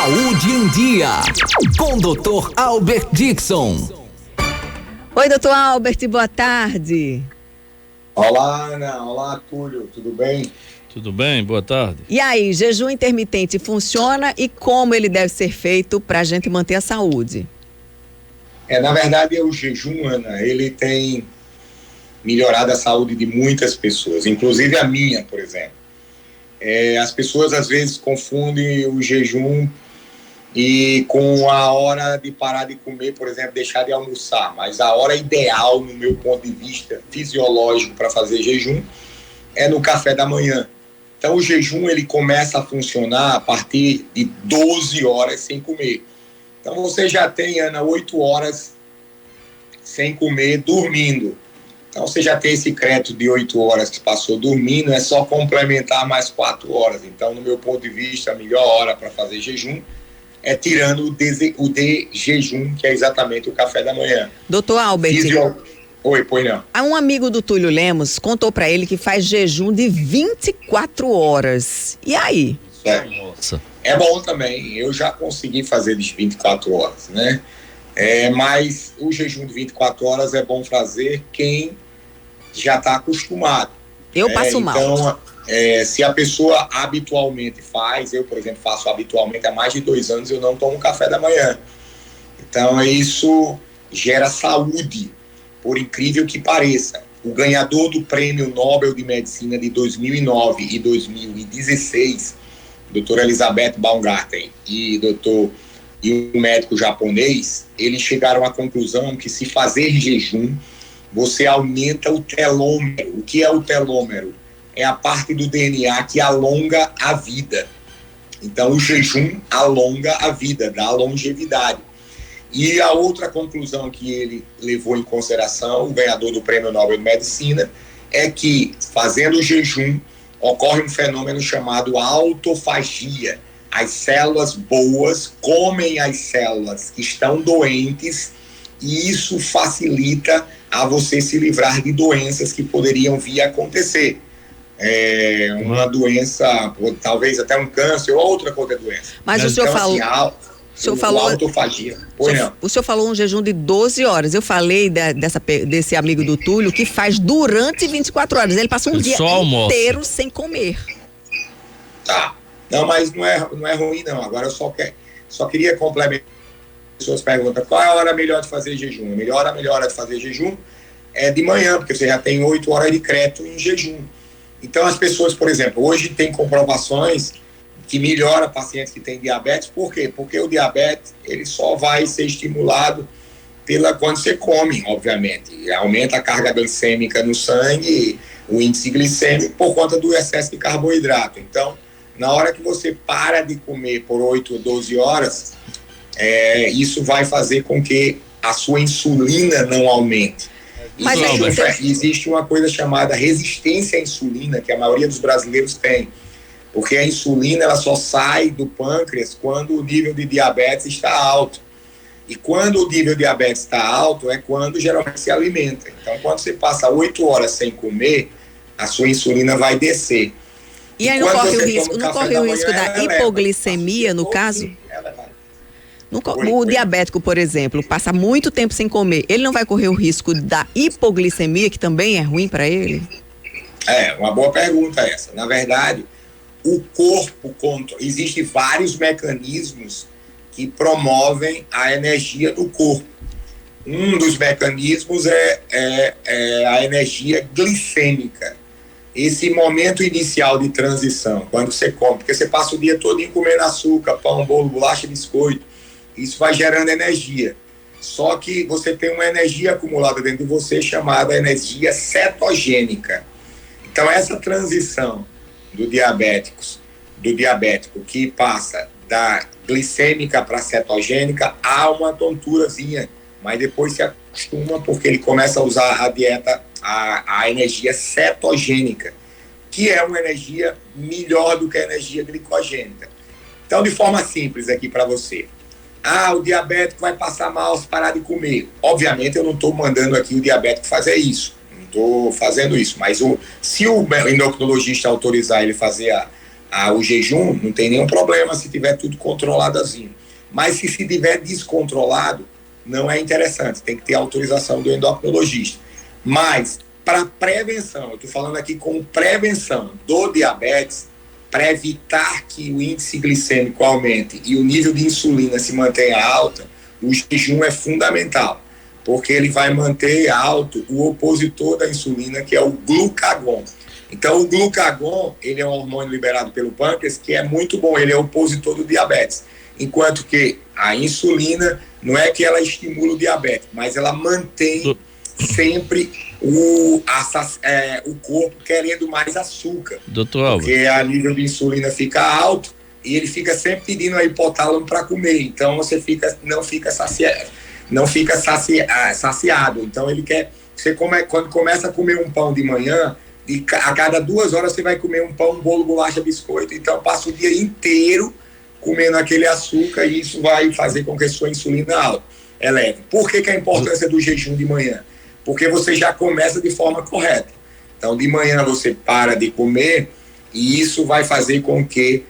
Saúde em Dia, com Dr. Albert Dixon. Oi, doutor Albert, boa tarde. Olá, Ana. Olá, Túlio. Tudo bem? Tudo bem? Boa tarde. E aí, jejum intermitente funciona e como ele deve ser feito para a gente manter a saúde? Na verdade, o jejum, Ana, ele tem melhorado a saúde de muitas pessoas, inclusive a minha, por exemplo. As pessoas, às vezes, confundem o jejum e com a hora de parar de comer, por exemplo, deixar de almoçar. Mas a hora ideal, no meu ponto de vista fisiológico, para fazer jejum é no café da manhã. Então, o jejum ele começa a funcionar a partir de 12 horas sem comer. Então, você já tem, Ana, 8 horas sem comer, dormindo. Então, você já tem esse crédito de 8 horas que passou dormindo, é só complementar mais 4 horas. Então, no meu ponto de vista, a melhor hora para fazer jejum é tirando o de jejum, que é exatamente o café da manhã. Doutor Albert. Oi, pois não. Um amigo do Túlio Lemos contou para ele que faz jejum de 24 horas. E aí? Nossa. É bom também. Eu já consegui fazer de 24 horas, né? Mas o jejum de 24 horas é bom fazer quem já está acostumado. Eu passo mal. Então, se a pessoa habitualmente faz, eu, por exemplo, faço habitualmente há mais de 2 anos, eu não tomo café da manhã. Então, isso gera saúde, por incrível que pareça. O ganhador do Prêmio Nobel de Medicina de 2009 e 2016, Dr. Elizabeth Baumgarten e um médico japonês, eles chegaram à conclusão que se fazer jejum, você aumenta o telômero. O que é o telômero? É a parte do DNA que alonga a vida. Então, o jejum alonga a vida, dá longevidade. E a outra conclusão que ele levou em consideração, o ganhador do Prêmio Nobel de Medicina, é que, fazendo o jejum, ocorre um fenômeno chamado autofagia. As células boas comem as células que estão doentes e isso facilita a você se livrar de doenças que poderiam vir a acontecer. Uma doença, talvez até um câncer ou outra doença. Mas o senhor falou... Autofagia. O senhor falou um jejum de 12 horas. Eu falei desse amigo do Túlio que faz durante 24 horas. Ele passa um dia inteiro sem comer. Tá. Não, mas não é ruim, não. Agora eu só queria complementar. As pessoas perguntam qual é a hora melhor de fazer jejum. A melhor hora de fazer jejum é de manhã, porque você já tem 8 horas de crédito em jejum. Então, as pessoas, por exemplo, hoje tem comprovações que melhora pacientes que têm diabetes. Por quê? Porque o diabetes ele só vai ser estimulado quando você come, obviamente. Aumenta a carga glicêmica no sangue, o índice glicêmico por conta do excesso de carboidrato. Então, na hora que você para de comer por 8 ou 12 horas, isso vai fazer com que a sua insulina não aumente. Mas existe uma coisa chamada resistência à insulina, que a maioria dos brasileiros tem. Porque a insulina ela só sai do pâncreas quando o nível de diabetes está alto. E quando o nível de diabetes está alto é quando geralmente se alimenta. Então, quando você passa 8 horas sem comer, a sua insulina vai descer. E aí não corre o risco da hipoglicemia, no caso? O diabético, por exemplo, passa muito tempo sem comer. Ele não vai correr o risco da hipoglicemia, que também é ruim para ele? Uma boa pergunta essa. Na verdade, o corpo existem vários mecanismos que promovem a energia do corpo. Um dos mecanismos é a energia glicêmica. Esse momento inicial de transição, quando você come, porque você passa o dia todo comendo açúcar, pão, bolo, bolacha, biscoito, isso vai gerando energia. Só que você tem uma energia acumulada dentro de você chamada energia cetogênica. Então, essa transição do diabético que passa da glicêmica para cetogênica, há uma tonturazinha, mas depois se acostuma porque ele começa a usar a dieta, a energia cetogênica, que é uma energia melhor do que a energia glicogênica. Então, de forma simples aqui para você. O diabético vai passar mal se parar de comer. Obviamente, eu não estou mandando aqui o diabético fazer isso. Não estou fazendo isso. Mas se o endocrinologista autorizar ele fazer o jejum, não tem nenhum problema se tiver tudo controladozinho. Mas se tiver descontrolado, não é interessante, tem que ter autorização do endocrinologista. Mas, para prevenção, eu estou falando aqui com prevenção do diabetes, para evitar que o índice glicêmico aumente e o nível de insulina se mantenha alta, o jejum é fundamental, porque ele vai manter alto o opositor da insulina, que é o glucagon. Então, o glucagon, ele é um hormônio liberado pelo pâncreas, que é muito bom, ele é opositor do diabetes. Enquanto que a insulina, não é que ela estimula o diabetes, mas ela mantém sempre o corpo querendo mais açúcar. Doutor Álvaro. Porque a nível de insulina fica alto e ele fica sempre pedindo a hipotálamo para comer. Então você não fica saciado. Então ele quer. Quando começa a comer um pão de manhã, a cada 2 horas você vai comer um pão, um bolo, bolacha, biscoito. Então passa o dia inteiro comendo aquele açúcar e isso vai fazer com que a sua insulina eleve. Por que a importância do jejum de manhã? Porque você já começa de forma correta. Então, de manhã você para de comer e isso vai fazer com que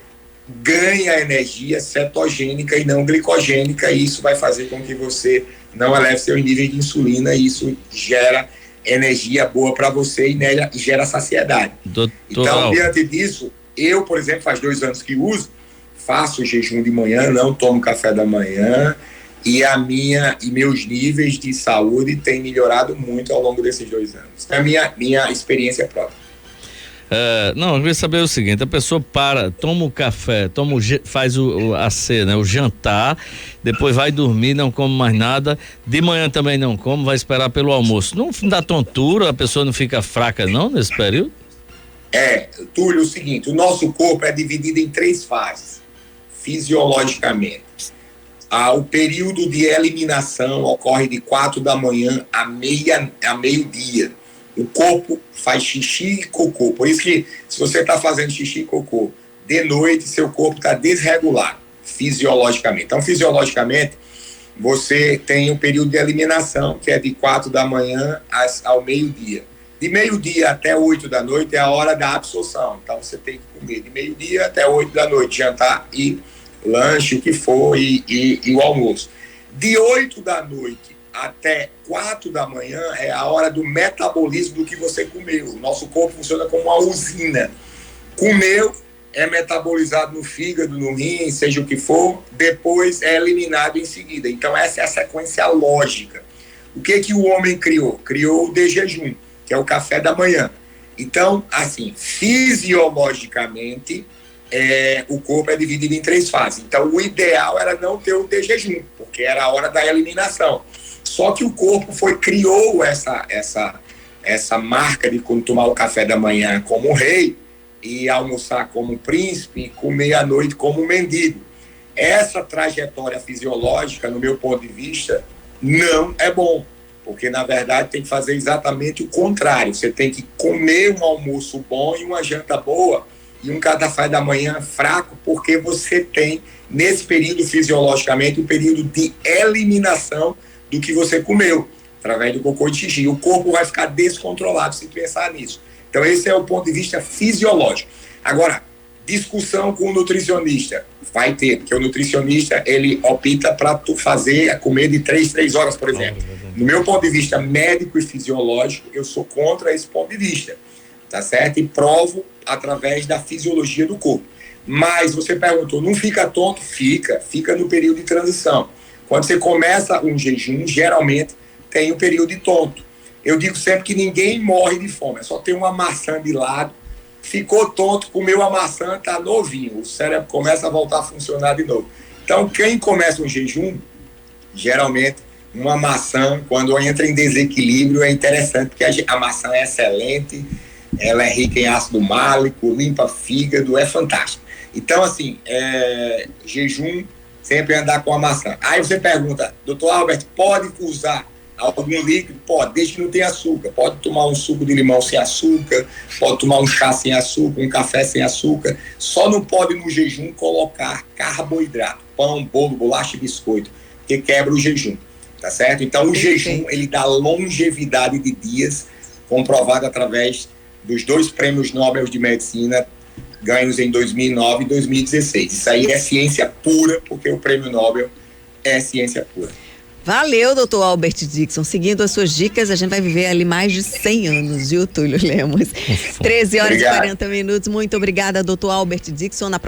ganhe a energia cetogênica e não glicogênica, e isso vai fazer com que você não eleve seus níveis de insulina, e isso gera energia boa para você e gera saciedade. Então, diante disso, eu, por exemplo, faz 2 anos que faço jejum de manhã, não tomo café da manhã, e meus níveis de saúde têm melhorado muito ao longo desses 2 anos. É a minha experiência própria. Não, eu queria saber o seguinte: a pessoa toma o café, faz a cena, o jantar, depois vai dormir, não come mais nada, de manhã também não come, vai esperar pelo almoço. Não dá tontura, a pessoa não fica fraca não nesse período? Túlio, é o seguinte: o nosso corpo é dividido em 3 fases, fisiologicamente. O período de eliminação ocorre de 4 da manhã a meio-dia. O corpo faz xixi e cocô. Por isso que, se você está fazendo xixi e cocô de noite, seu corpo está desregulado fisiologicamente. Então, fisiologicamente, você tem um período de eliminação, que é de 4 da manhã ao meio-dia. De meio-dia até 8 da noite é a hora da absorção. Então, você tem que comer de meio-dia até 8 da noite, jantar e lanche, o que for, e o almoço. De 8 da noite até 4 da manhã é a hora do metabolismo do que você comeu. O nosso corpo funciona como uma usina. Comeu, é metabolizado no fígado, no rim, seja o que for, depois é eliminado em seguida. Então essa é a sequência lógica. O que o homem criou? Criou o de jejum, que é o café da manhã. Então, assim, fisiologicamente, o corpo é dividido em 3 fases. Então, o ideal era não ter o de jejum, porque era a hora da eliminação. Só que o corpo criou essa marca de tomar o café da manhã como rei e almoçar como príncipe e comer à noite como mendigo. Essa trajetória fisiológica, no meu ponto de vista, não é bom, porque na verdade tem que fazer exatamente o contrário. Você tem que comer um almoço bom e uma janta boa e um café da manhã fraco, porque você tem, nesse período fisiologicamente, um período de eliminação do que você comeu, através do cocô e xixi. O corpo vai ficar descontrolado se pensar nisso. Então esse é o ponto de vista fisiológico. Agora, discussão com o nutricionista, vai ter, porque o nutricionista, ele opta para tu comer de 3 horas, por exemplo. No meu ponto de vista médico e fisiológico, eu sou contra esse ponto de vista, tá certo? E provo através da fisiologia do corpo. Mas você perguntou, não fica tonto? Fica no período de transição. Quando você começa um jejum, geralmente tem um período de tonto. Eu digo sempre que ninguém morre de fome, é só ter uma maçã de lado, ficou tonto, comeu a maçã, tá novinho, o cérebro começa a voltar a funcionar de novo. Então, quem começa um jejum, geralmente, uma maçã, quando entra em desequilíbrio, é interessante, porque a maçã é excelente, ela é rica em ácido málico, limpa fígado, é fantástico. Então, assim, jejum, sempre andar com a maçã. Aí você pergunta, doutor Albert, pode usar algum líquido? Pode, desde que não tenha açúcar. Pode tomar um suco de limão sem açúcar, pode tomar um chá sem açúcar, um café sem açúcar. Só não pode no jejum colocar carboidrato, pão, bolo, bolacha e biscoito, porque quebra o jejum, tá certo? Então o jejum, ele dá longevidade de dias, comprovado através dos 2 prêmios Nobel de Medicina, ganhos em 2009 e 2016. Isso aí é ciência pura, porque o prêmio Nobel é ciência pura. Valeu, doutor Albert Dixon. Seguindo as suas dicas, a gente vai viver ali mais de 100 anos, viu, Túlio Lemos? 13 horas e 40 minutos. Muito obrigada, doutor Albert Dixon. Na